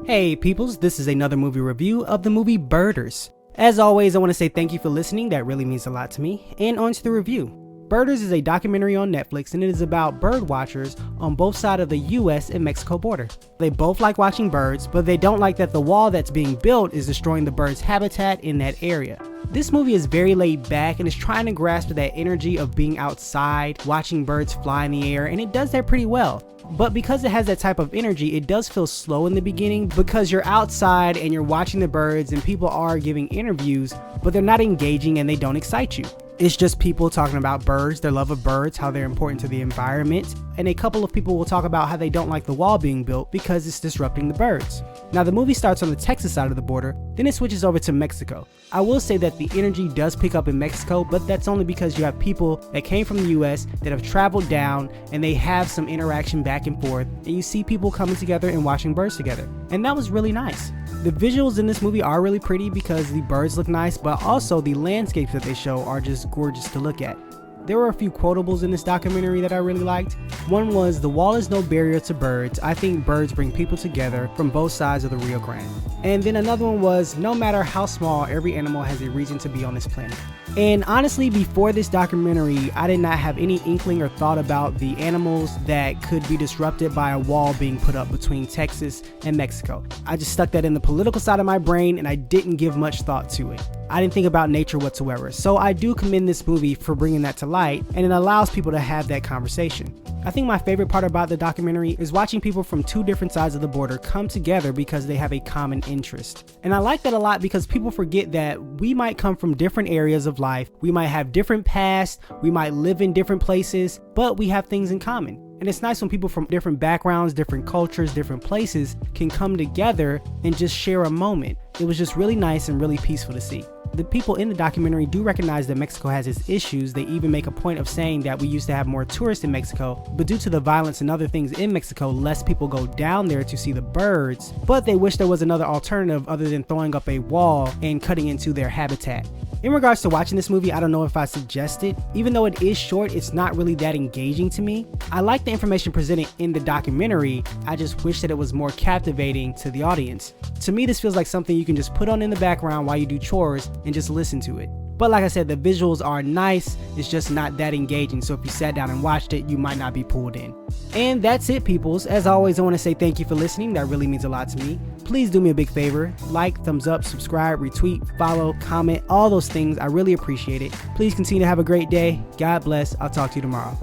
Hey peoples, this is another movie review of the movie Birders. As always, I want to say thank you for listening, that really means a lot to me, and on to the review. Birders is a documentary on Netflix and it is about bird watchers on both sides of the US and Mexico border. They both like watching birds, but they don't like that the wall that's being built is destroying the birds' habitat in that area. This movie is very laid back and is trying to grasp that energy of being outside, watching birds fly in the air, and it does that pretty well. But because it has that type of energy, it does feel slow in the beginning because you're outside and you're watching the birds and people are giving interviews, but they're not engaging and they don't excite you. It's just people talking about birds, their love of birds, how they're important to the environment, and a couple of people will talk about how they don't like the wall being built because it's disrupting the birds. Now the movie starts on the Texas side of the border, then it switches over to Mexico. I will say that the energy does pick up in Mexico, but that's only because you have people that came from the US that have traveled down and they have some interaction back and forth, and you see people coming together and watching birds together. And that was really nice. The visuals in this movie are really pretty because the birds look nice, but also the landscapes that they show are just gorgeous to look at. There were a few quotables in this documentary that I really liked. One was, "The wall is no barrier to birds. I think birds bring people together from both sides of the Rio Grande." And then another one was, "No matter how small, every animal has a reason to be on this planet." And honestly, before this documentary, I did not have any inkling or thought about the animals that could be disrupted by a wall being put up between Texas and Mexico. I just stuck that in the political side of my brain and I didn't give much thought to it. I didn't think about nature whatsoever. So I do commend this movie for bringing that to light, and it allows people to have that conversation. I think my favorite part about the documentary is watching people from two different sides of the border come together because they have a common interest. And I like that a lot because people forget that we might come from different areas of life, we might have different pasts, we might live in different places, but we have things in common. And it's nice when people from different backgrounds, different cultures, different places can come together and just share a moment. It was just really nice and really peaceful to see. The people in the documentary do recognize that Mexico has its issues. They even make a point of saying that we used to have more tourists in Mexico, but due to the violence and other things in Mexico, less people go down there to see the birds, but they wish there was another alternative other than throwing up a wall and cutting into their habitat. In regards to watching this movie, I don't know if I suggest it. Even though it is short, it's not really that engaging to me. I like the information presented in the documentary, I just wish that it was more captivating to the audience. To me, this feels like something you can just put on in the background while you do chores and just listen to it. But like I said, the visuals are nice, it's just not that engaging, so if you sat down and watched it, you might not be pulled in. And that's it, peoples. As always, I want to say thank you for listening, that really means a lot to me. Please do me a big favor, like, thumbs up, subscribe, retweet, follow, comment, all those things, I really appreciate it. Please continue to have a great day, God bless, I'll talk to you tomorrow.